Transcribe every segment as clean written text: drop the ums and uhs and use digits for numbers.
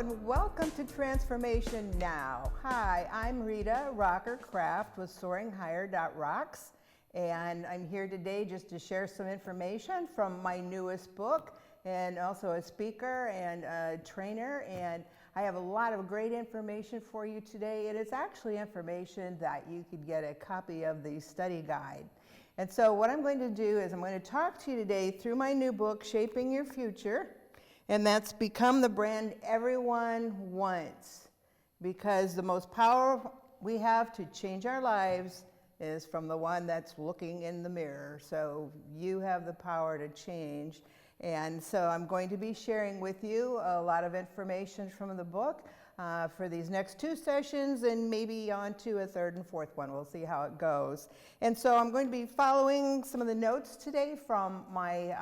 and welcome to Transformation Now. Hi, I'm Rita Rocker Craft with SoaringHigher.rocks, and I'm here today just to share some information from my newest book, and also a speaker and a trainer, and I have a lot of great information for you today. It is actually information that you could get a copy of the study guide. And so what I'm going to do is I'm going to talk to you today through my new book, Shaping Your Future, and that's Become the Brand Everyone Wants, because the most power we have to change our lives is from the one that's looking in the mirror. So you have the power to change. And so I'm going to be sharing with you a lot of information from the book for these next two sessions and maybe on to a third and fourth one. We'll see how it goes. And so I'm going to be following some of the notes today from my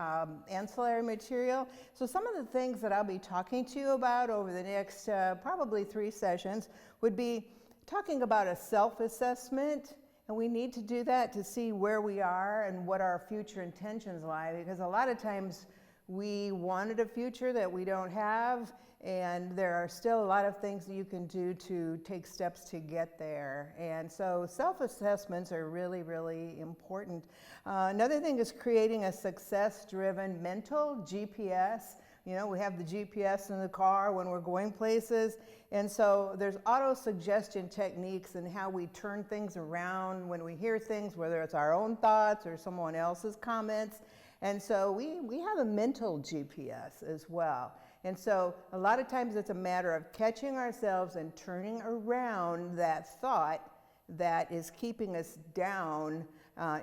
ancillary material. So some of the things that I'll be talking to you about over the next probably 3 sessions would be talking about a self-assessment. And we need to do that to see where we are and what our future intentions lie, because a lot of times we wanted a future that we don't have, and there are still a lot of things that you can do to take steps to get there. And so self-assessments are really, really important. Another thing is creating a success-driven mental GPS. You know, we have the GPS in the car when we're going places, and so there's auto-suggestion techniques and how we turn things around when we hear things, whether it's our own thoughts or someone else's comments. And so we have a mental GPS as well. And so a lot of times it's a matter of catching ourselves and turning around that thought that is keeping us down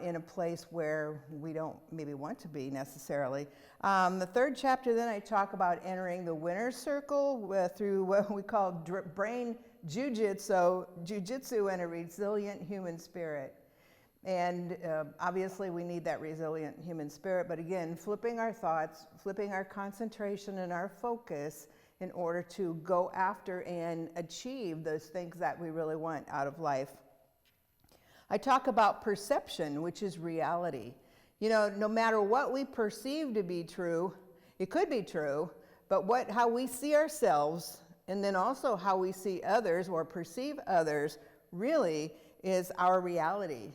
in a place where we don't maybe want to be necessarily. The third chapter, then I talk about entering the winner's circle through what we call brain jujitsu and a resilient human spirit. And obviously we need that resilient human spirit, but again, flipping our thoughts, flipping our concentration and our focus in order to go after and achieve those things that we really want out of life. I talk about perception, which is reality. You know, no matter what we perceive to be true, it could be true, but how we see ourselves and then also how we see others or perceive others really is our reality,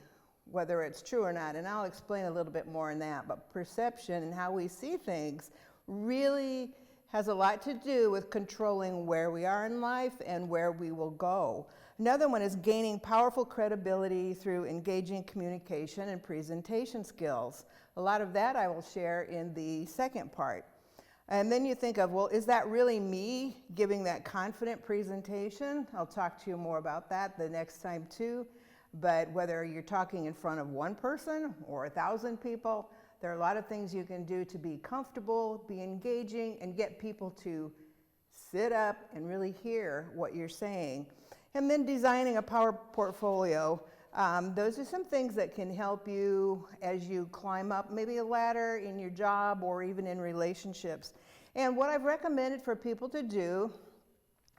whether it's true or not. And I'll explain a little bit more on that. But perception and how we see things really has a lot to do with controlling where we are in life and where we will go. Another one is gaining powerful credibility through engaging communication and presentation skills. A lot of that I will share in the second part. And then you think of, well, is that really me giving that confident presentation? I'll talk to you more about that the next time too. But whether you're talking in front of one person or 1,000 people, there are a lot of things you can do to be comfortable, be engaging, and get people to sit up and really hear what you're saying. And then designing a power portfolio. Those are some things that can help you as you climb up maybe a ladder in your job or even in relationships. And what I've recommended for people to do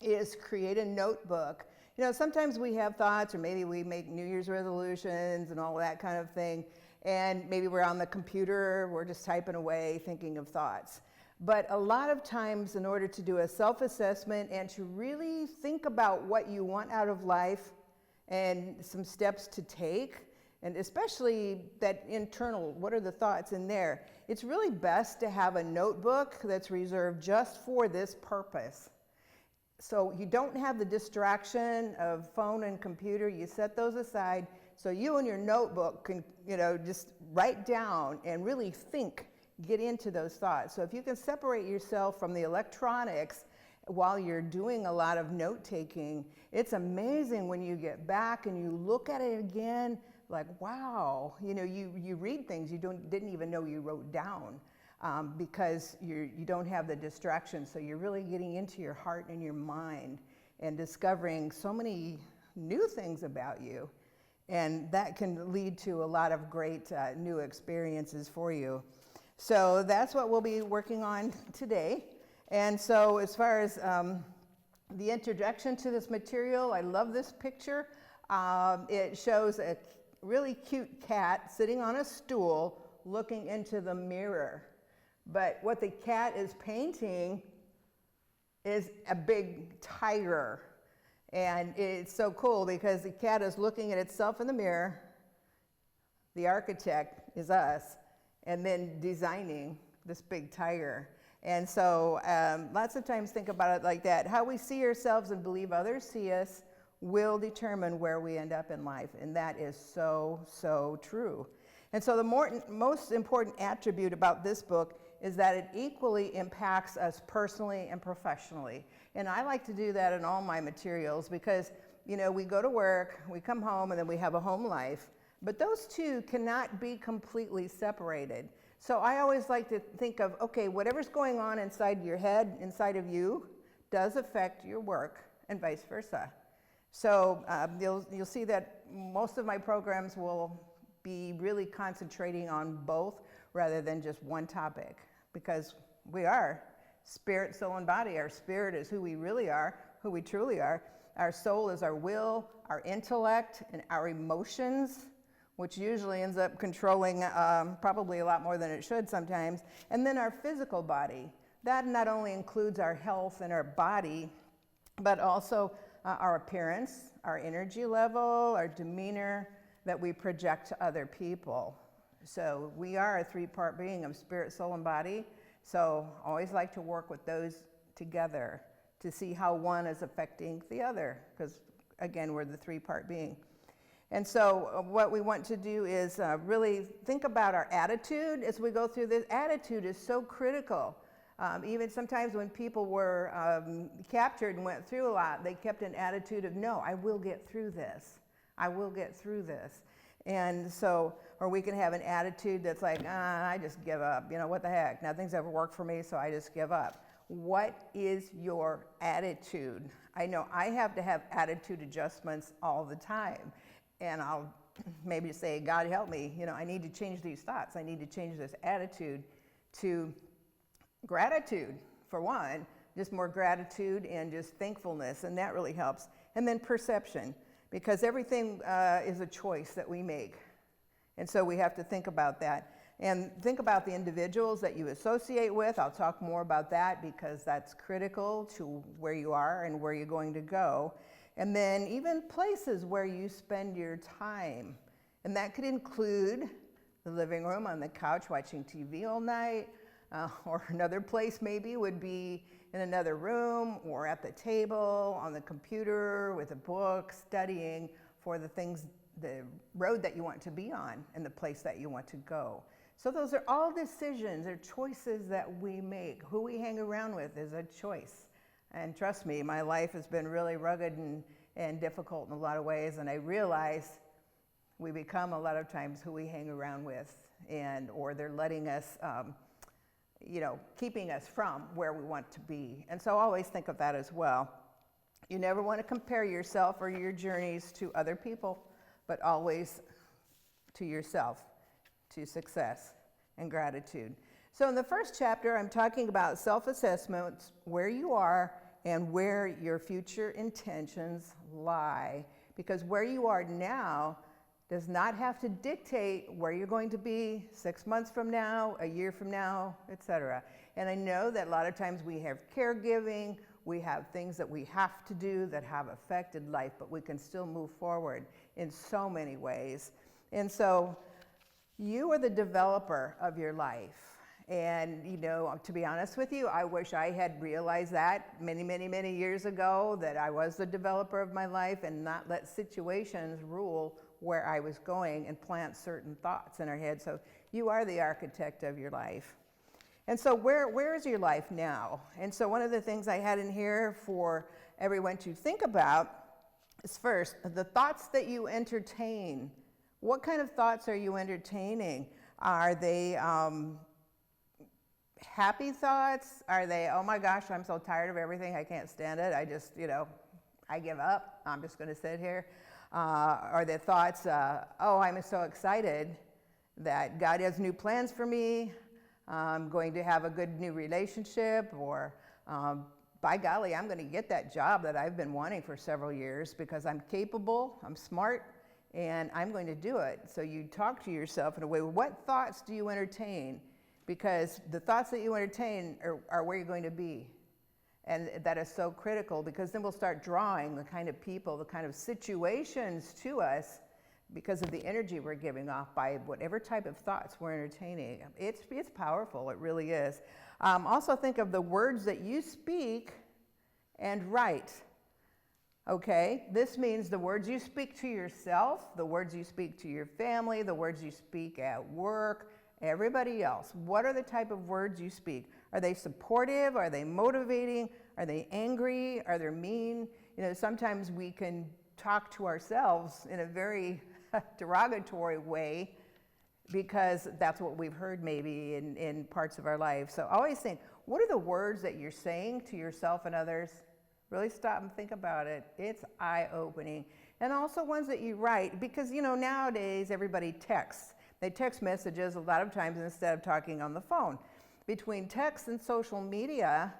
is create a notebook. You know, sometimes we have thoughts, or maybe we make New Year's resolutions and all that kind of thing, and maybe we're on the computer, we're just typing away, thinking of thoughts. But a lot of times, in order to do a self-assessment and to really think about what you want out of life and some steps to take, and especially that internal, what are the thoughts in there, it's really best to have a notebook that's reserved just for this purpose. So you don't have the distraction of phone and computer. You set those aside so you and your notebook can, just write down and really think, get into those thoughts. So if you can separate yourself from the electronics while you're doing a lot of note-taking, it's amazing when you get back and you look at it again, like, wow, you read things you didn't even know you wrote down. Because you don't have the distraction, so you're really getting into your heart and your mind and discovering so many new things about you, and that can lead to a lot of great new experiences for you. So that's what we'll be working on today. And so as far as the introduction to this material, I love this picture. It shows a really cute cat sitting on a stool looking into the mirror. But what the cat is painting is a big tiger. And it's so cool because the cat is looking at itself in the mirror. The architect is us, and then designing this big tiger. And so lots of times think about it like that. How we see ourselves and believe others see us will determine where we end up in life. And that is so, so true. And so the most important attribute about this book is that it equally impacts us personally and professionally. And I like to do that in all my materials because, you know, we go to work, we come home, and then we have a home life. But those two cannot be completely separated. So I always like to think of, okay, whatever's going on inside your head, inside of you, does affect your work, and vice versa. So you'll see that most of my programs will be really concentrating on both rather than just one topic, because we are spirit, soul, and body. Our spirit is who we really are, who we truly are. Our soul is our will, our intellect, and our emotions, which usually ends up controlling probably a lot more than it should sometimes. And then our physical body. That not only includes our health and our body, but also our appearance, our energy level, our demeanor that we project to other people. So we are a three-part being of spirit, soul, and body. So I always like to work with those together to see how one is affecting the other, because again, we're the three-part being. And so what we want to do is really think about our attitude as we go through this. Attitude is so critical. Even sometimes when people were captured and went through a lot, they kept an attitude of, no, I will get through this. I will get through this. And so, or we can have an attitude that's like, I just give up. You know, what the heck? Nothing's ever worked for me, so I just give up. What is your attitude? I know I have to have attitude adjustments all the time. And I'll maybe say, God help me, you know, I need to change these thoughts. I need to change this attitude to gratitude, for one, just more gratitude and just thankfulness, and that really helps. And then perception, because everything is a choice that we make. And so we have to think about that. And think about the individuals that you associate with. I'll talk more about that because that's critical to where you are and where you're going to go. And then even places where you spend your time. And that could include the living room, on the couch watching TV all night, or another place maybe would be in another room or at the table, on the computer with a book, studying for the things, the road that you want to be on and the place that you want to go. So those are all decisions or choices that we make. Who we hang around with is a choice. And trust me, my life has been really rugged and difficult in a lot of ways, and I realize we become a lot of times who we hang around with, or they're letting us, keeping us from where we want to be. And so always think of that as well. You never want to compare yourself or your journeys to other people, but always to yourself, to success and gratitude. So in the first chapter, I'm talking about self-assessments, where you are and where your future intentions lie. Because where you are now does not have to dictate where you're going to be 6 months from now, a year from now, etc. And I know that a lot of times we have caregiving, we have things that we have to do that have affected life, but we can still move forward in so many ways. And so you are the developer of your life. And, to be honest with you, I wish I had realized that many, many, many years ago, that I was the developer of my life and not let situations rule where I was going and plant certain thoughts in our head. So you are the architect of your life. And so where is your life now? And so one of the things I had in here for everyone to think about is, first, the thoughts that you entertain. What kind of thoughts are you entertaining? Are they happy thoughts? Are they, oh my gosh, I'm so tired of everything, I can't stand it, I just, I give up, I'm just going to sit here? Are there thoughts, oh, I'm so excited that God has new plans for me, I'm going to have a good new relationship, or by golly, I'm going to get that job that I've been wanting for several years because I'm capable, I'm smart, and I'm going to do it. So you talk to yourself in a way, what thoughts do you entertain? Because the thoughts that you entertain are where you're going to be. And that is so critical, because then we'll start drawing the kind of people, the kind of situations to us because of the energy we're giving off by whatever type of thoughts we're entertaining. It's powerful, it really is. Also think of the words that you speak and write. Okay, this means the words you speak to yourself, the words you speak to your family, the words you speak at work, everybody else. What are the type of words you speak? Are they supportive? Are they motivating? Are they angry? Are they mean? You know, sometimes we can talk to ourselves in a very derogatory way because that's what we've heard maybe in parts of our life. So always think, what are the words that you're saying to yourself and others? Really stop and think about it. It's eye-opening. And also ones that you write, because, you know, nowadays everybody texts. They text messages a lot of times instead of talking on the phone. Between text and social media,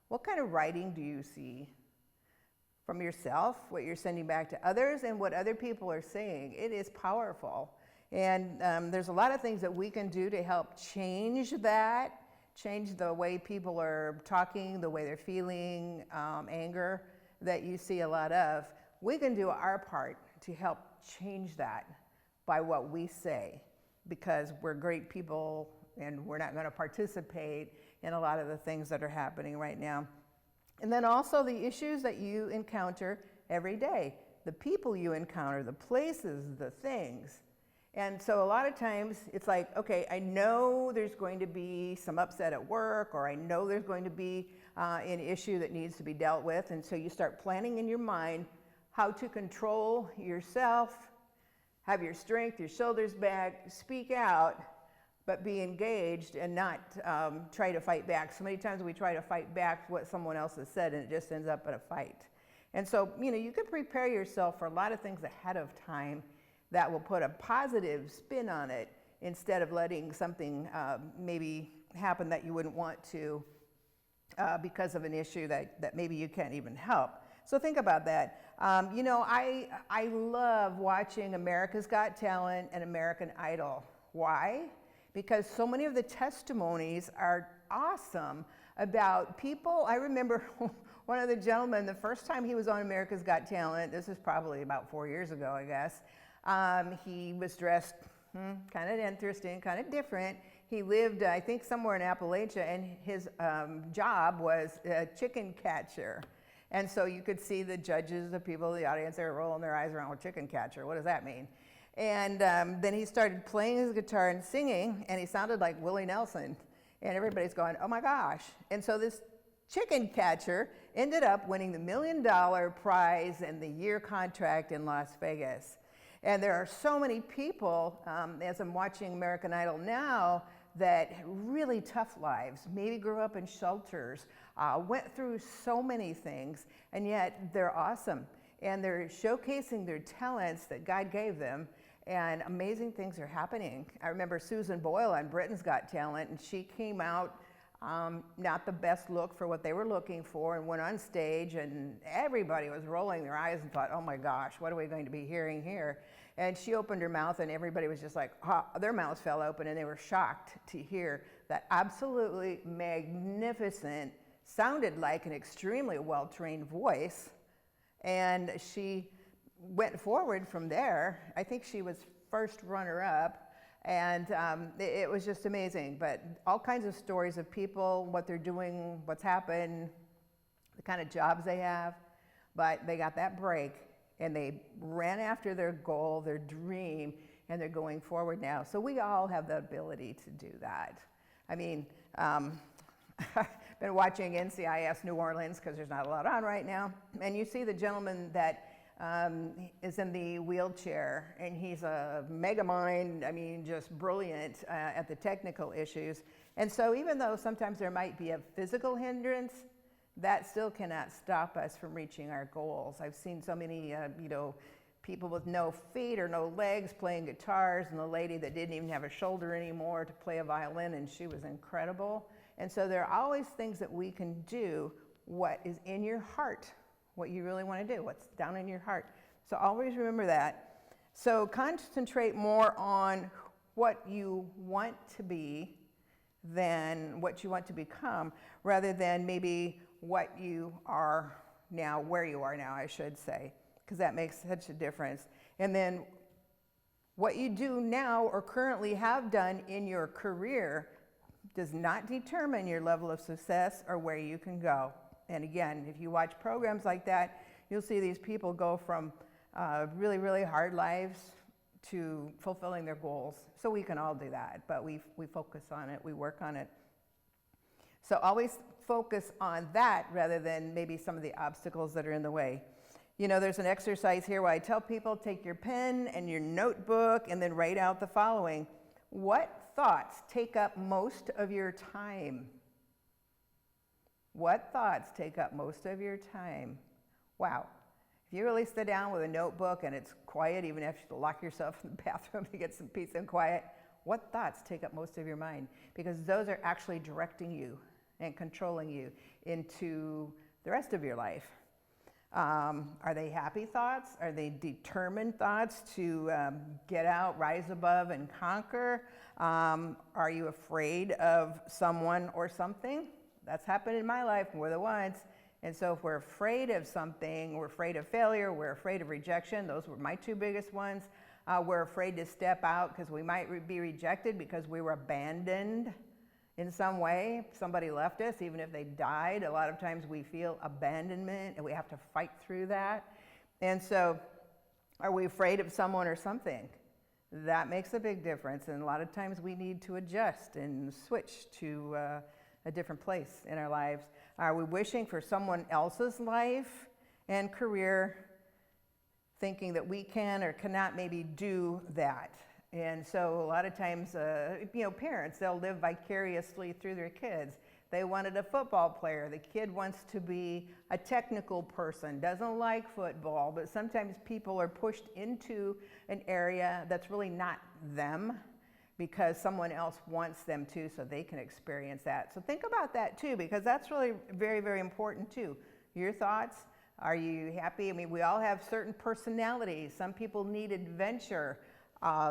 what kind of writing do you see from yourself, what you're sending back to others, and what other people are saying? It is powerful. And there's a lot of things that we can do to help change that, change the way people are talking, the way they're feeling, anger that you see a lot of. We can do our part to help change that by what we say, because we're great people and we're not going to participate in a lot of the things that are happening right now. And then also the issues that you encounter every day, the people you encounter, the places, the things. And so a lot of times it's like, okay, I know there's going to be some upset at work, or I know there's going to be an issue that needs to be dealt with. And so you start planning in your mind how to control yourself, have your strength, your shoulders back, speak out, but be engaged and not try to fight back. So many times we try to fight back what someone else has said, and it just ends up in a fight. And so, you know, you can prepare yourself for a lot of things ahead of time that will put a positive spin on it, instead of letting something maybe happen that you wouldn't want to because of an issue that maybe you can't even help. So think about that. You know, I love watching America's Got Talent and American Idol. Why? Because so many of the testimonies are awesome about people. I remember one of the gentlemen, the first time he was on America's Got Talent, this is probably about 4 years ago, I guess, he was dressed kind of interesting, kind of different. He lived, I think, somewhere in Appalachia, and his job was a chicken catcher. And so you could see the judges, the people in the audience, they were rolling their eyes around, well, chicken catcher, what does that mean? And then he started playing his guitar and singing, and he sounded like Willie Nelson. And everybody's going, oh my gosh. And so this chicken catcher ended up winning the $1 million prize and the year contract in Las Vegas. And there are so many people, as I'm watching American Idol now, that really tough lives, maybe grew up in shelters, went through so many things, and yet they're awesome. And they're showcasing their talents that God gave them, and amazing things are happening. I remember Susan Boyle on Britain's Got Talent, and she came out not the best look for what they were looking for, and went on stage, and everybody was rolling their eyes and thought, oh my gosh, what are we going to be hearing here? And she opened her mouth, and everybody was just like, their mouths fell open, and they were shocked to hear that absolutely magnificent, sounded like an extremely well-trained voice. And she went forward from there. I think she was first runner-up, and it was just amazing. But all kinds of stories of people, what they're doing, what's happened, the kind of jobs they have. But they got that break, and they ran after their goal, their dream, and they're going forward now. So we all have the ability to do that. I mean, I've been watching NCIS New Orleans, because there's not a lot on right now, and you see the gentleman that is in the wheelchair, and he's a mega mind, I mean, just brilliant at the technical issues. And so even though sometimes there might be a physical hindrance, that still cannot stop us from reaching our goals. I've seen so many, people with no feet or no legs playing guitars, and the lady that didn't even have a shoulder anymore to play a violin, and she was incredible. And so there are always things that we can do, what is in your heart, what you really want to do, what's down in your heart. So always remember that. So concentrate more on what you want to be than what you want to become, rather than maybe what you are now, where you are now, I should say, because that makes such a difference. And then what you do now or currently have done in your career does not determine your level of success or where you can go. And again, if you watch programs like that, you'll see these people go from really, really hard lives to fulfilling their goals. So we can all do that, but we focus on it, we work on it. So always focus on that rather than maybe some of the obstacles that are in the way. You know, there's an exercise here where I tell people, take your pen and your notebook and then write out the following. What thoughts take up most of your time? What thoughts take up most of your time? Wow. If you really sit down with a notebook and it's quiet, even if you have to lock yourself in the bathroom to get some peace and quiet, what thoughts take up most of your mind? Because those are actually directing you and controlling you into the rest of your life. Are they happy thoughts? Are they determined thoughts to get out, rise above, and conquer? Are you afraid of someone or something? That's happened in my life more than once. And so if we're afraid of something, we're afraid of failure, we're afraid of rejection. Those were my two biggest ones. We're afraid to step out because we might be rejected because we were abandoned in some way. Somebody left us, even if they died. A lot of times we feel abandonment and we have to fight through that. And so are we afraid of someone or something? That makes a big difference. And a lot of times we need to adjust and switch to a different place in our lives. Are we wishing for someone else's life and career, thinking that we can or cannot maybe do that? And so a lot of times, parents, they'll live vicariously through their kids. They wanted a football player. The kid wants to be a technical person, doesn't like football, but sometimes people are pushed into an area that's really not them because someone else wants them to so they can experience that. So think about that too, because that's really very, very important too. Your thoughts, are you happy? I mean, we all have certain personalities. Some people need adventure.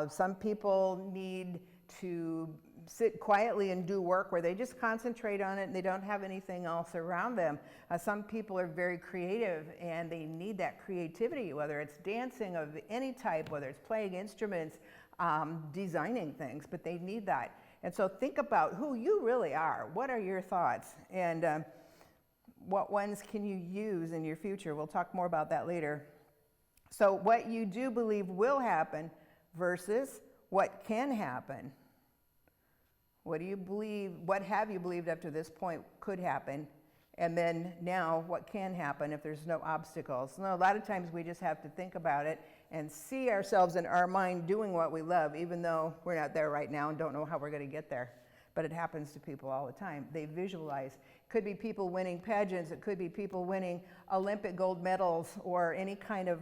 Some people need to sit quietly and do work where they just concentrate on it and they don't have anything else around them. Some people are very creative and they need that creativity, whether it's dancing of any type, whether it's playing instruments, designing things, but they need that. And so think about who you really are. What are your thoughts? And what ones can you use in your future? We'll talk more about that later. So what you do believe will happen versus what can happen. What do you believe, what have you believed up to this point could happen? And then now what can happen if there's no obstacles? No, a lot of times we just have to think about it and see ourselves in our mind doing what we love, even though we're not there right now and don't know how we're going to get there. But it happens to people all the time. They visualize. It could be people winning pageants. It could be people winning Olympic gold medals or any kind of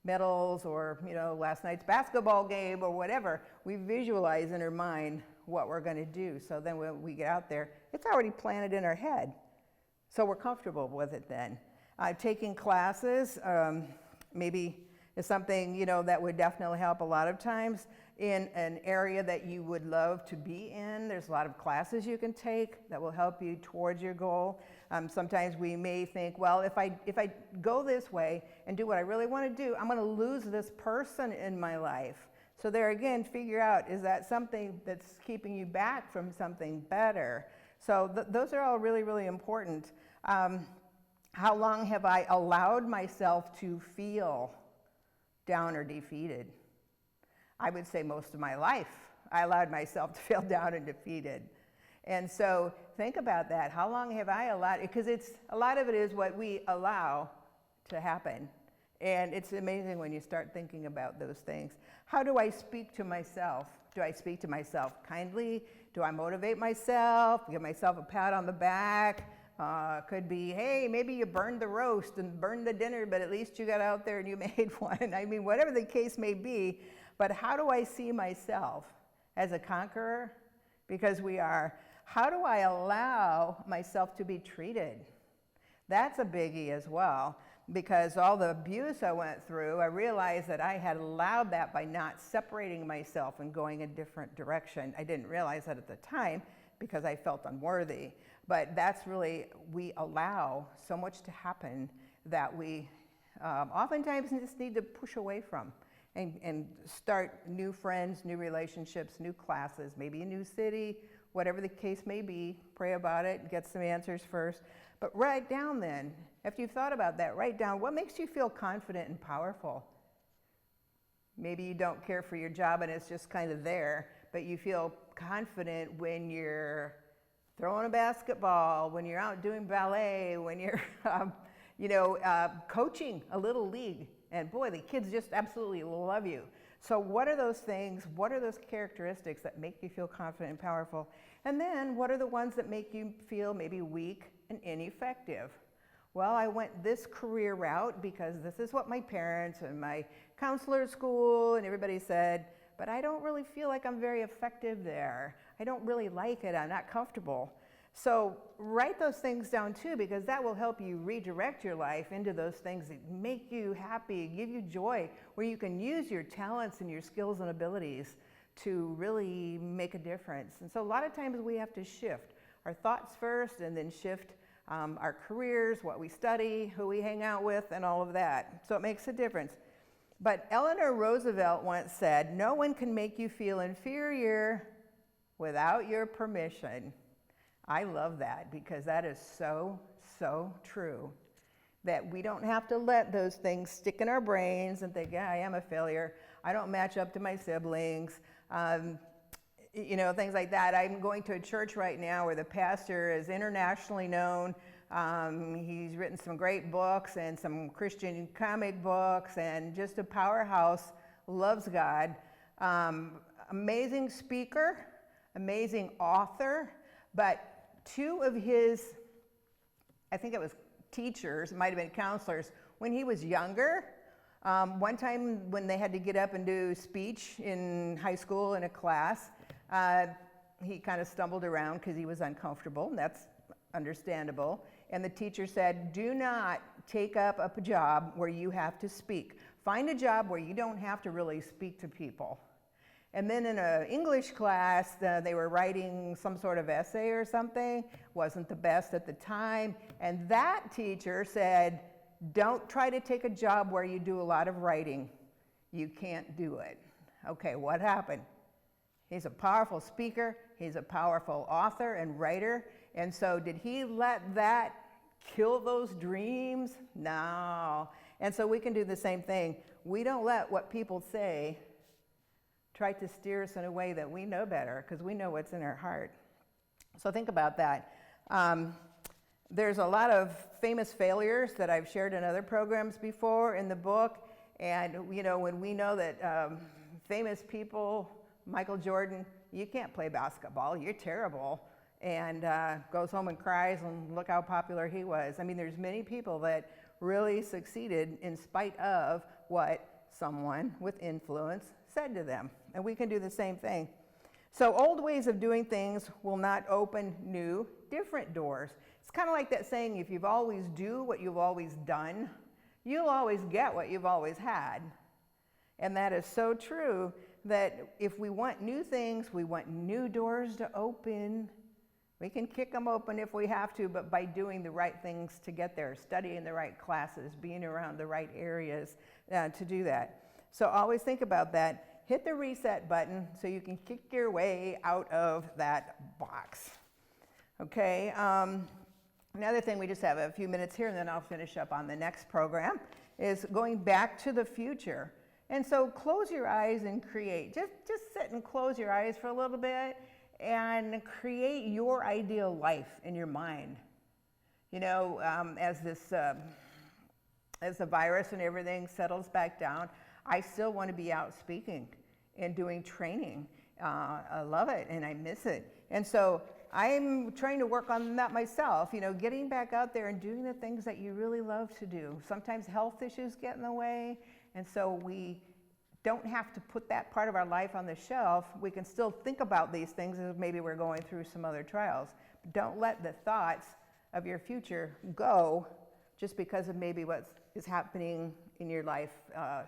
medals or, last night's basketball game or whatever. We visualize in our mind what we're going to do. So then when we get out there, it's already planted in our head. So we're comfortable with it then. Taking classes maybe is something, that would definitely help a lot of times in an area that you would love to be in. There's a lot of classes you can take that will help you towards your goal. Sometimes we may think, well, if I go this way and do what I really want to do, I'm going to lose this person in my life. So there again, figure out, is that something that's keeping you back from something better? So those are all really, really important. How long have I allowed myself to feel down or defeated? I would say most of my life, I allowed myself to feel down and defeated. And so think about that. How long have I allowed? Because a lot of it is what we allow to happen. And it's amazing when you start thinking about those things. How do I speak to myself? Do I speak to myself kindly? Do I motivate myself? Give myself a pat on the back? Could be, hey, maybe you burned the roast and burned the dinner, but at least you got out there and you made one. I mean, whatever the case may be. But how do I see myself as a conqueror? Because we are. How do I allow myself to be treated? That's a biggie as well. Because all the abuse I went through, I realized that I had allowed that by not separating myself and going a different direction. I didn't realize that at the time because I felt unworthy. But that's really, we allow so much to happen that we oftentimes just need to push away from and start new friends, new relationships, new classes, maybe a new city, whatever the case may be. Pray about it, get some answers first. But write down then, after you've thought about that, write down what makes you feel confident and powerful. Maybe you don't care for your job and it's just kind of there, but you feel confident when you're throwing a basketball, when you're out doing ballet, when you're coaching a little league. And boy, the kids just absolutely love you. So what are those things, what are those characteristics that make you feel confident and powerful? And then what are the ones that make you feel maybe weak and ineffective? Well, I went this career route because this is what my parents and my counselor at school and everybody said, but I don't really feel like I'm very effective there. I don't really like it, I'm not comfortable. So write those things down too, because that will help you redirect your life into those things that make you happy, give you joy, where you can use your talents and your skills and abilities to really make a difference. And so a lot of times we have to shift our thoughts first and then shift our careers, what we study, who we hang out with, and all of that. So it makes a difference. But Eleanor Roosevelt once said, "No one can make you feel inferior without your permission." I love that because that is so, so true. That we don't have to let those things stick in our brains and think, yeah, I am a failure. I don't match up to my siblings. Things like that. I'm going to a church right now where the pastor is internationally known. He's written some great books and some Christian comic books and just a powerhouse, loves God. Amazing speaker, amazing author, but two of his, I think it was teachers, it might have been counselors, when he was younger, one time when they had to get up and do speech in high school in a class, he kind of stumbled around because he was uncomfortable, and that's understandable. And the teacher said, do not take up a job where you have to speak. Find a job where you don't have to really speak to people. And then in an English class, they were writing some sort of essay or something, wasn't the best at the time, and that teacher said, don't try to take a job where you do a lot of writing. You can't do it. Okay, what happened? He's a powerful speaker, he's a powerful author and writer, and so did he let that kill those dreams? No. And so we can do the same thing. We don't let what people say try to steer us in a way that we know better, because we know what's in our heart. So think about that. There's a lot of famous failures that I've shared in other programs before in the book, and when we know that famous people, Michael Jordan, you can't play basketball, you're terrible, and goes home and cries, and look how popular he was. I mean, there's many people that really succeeded in spite of what someone with influence said to them. And we can do the same thing. So old ways of doing things will not open new, different doors. It's kind of like that saying, if you've always do what you've always done, you'll always get what you've always had. And that is so true, that if we want new things, we want new doors to open. We can kick them open if we have to, but by doing the right things to get there, studying the right classes, being around the right areas to do that. So always think about that. Hit the reset button so you can kick your way out of that box. Okay, another thing, we just have a few minutes here and then I'll finish up on the next program, is going back to the future. And so close your eyes and create. Just sit and close your eyes for a little bit and create your ideal life in your mind. As the virus and everything settles back down, I still want to be out speaking and doing training. I love it and I miss it. And so I'm trying to work on that myself, getting back out there and doing the things that you really love to do. Sometimes health issues get in the way, and so we don't have to put that part of our life on the shelf. We can still think about these things as maybe we're going through some other trials. But don't let the thoughts of your future go just because of maybe what is happening in your life,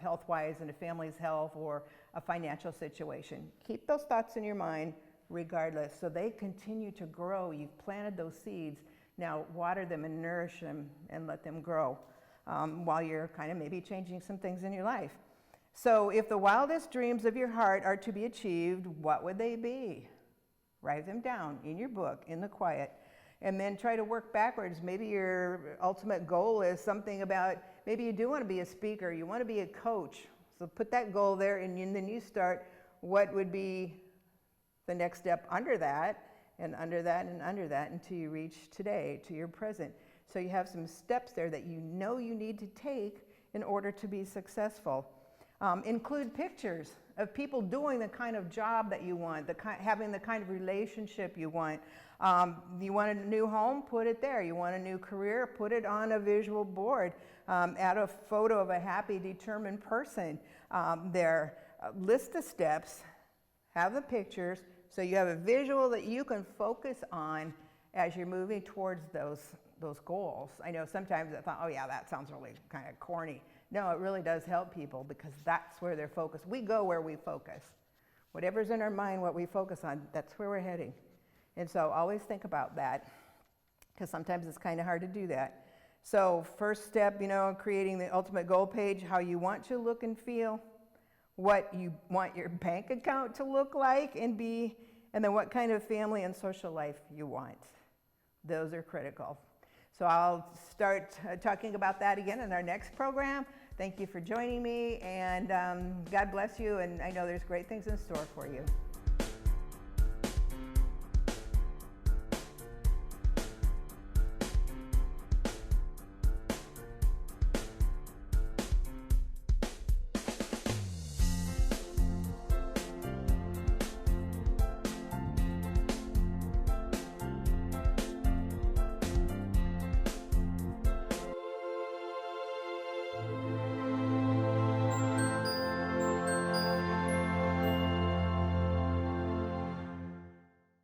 health-wise, and a family's health or a financial situation. Keep those thoughts in your mind, regardless. So they continue to grow. You've planted those seeds. Now water them and nourish them and let them grow while you're kind of maybe changing some things in your life. So if the wildest dreams of your heart are to be achieved, what would they be? Write them down in your book, in the quiet, and then try to work backwards. Maybe your ultimate goal is something about, maybe you do want to be a speaker, you want to be a coach. So put that goal there, and then you start what would be the next step under that, and under that, and under that, until you reach today, to your present. So you have some steps there that you know you need to take in order to be successful. Include pictures of people doing the kind of job that you want, having the kind of relationship you want. You want a new home? Put it there. You want a new career? Put it on a visual board. Add a photo of a happy, determined person there. List the steps. Have the pictures so you have a visual that you can focus on as you're moving towards those goals. I know sometimes I thought, oh yeah, that sounds really kind of corny. No, it really does help people because that's where they're focused. We go where we focus. Whatever's in our mind, what we focus on, that's where we're heading. And so always think about that because sometimes it's kind of hard to do that. So first step, creating the ultimate goal page, how you want to look and feel, what you want your bank account to look like and be, and then what kind of family and social life you want. Those are critical. So I'll start talking about that again in our next program. Thank you for joining me, and God bless you, and I know there's great things in store for you.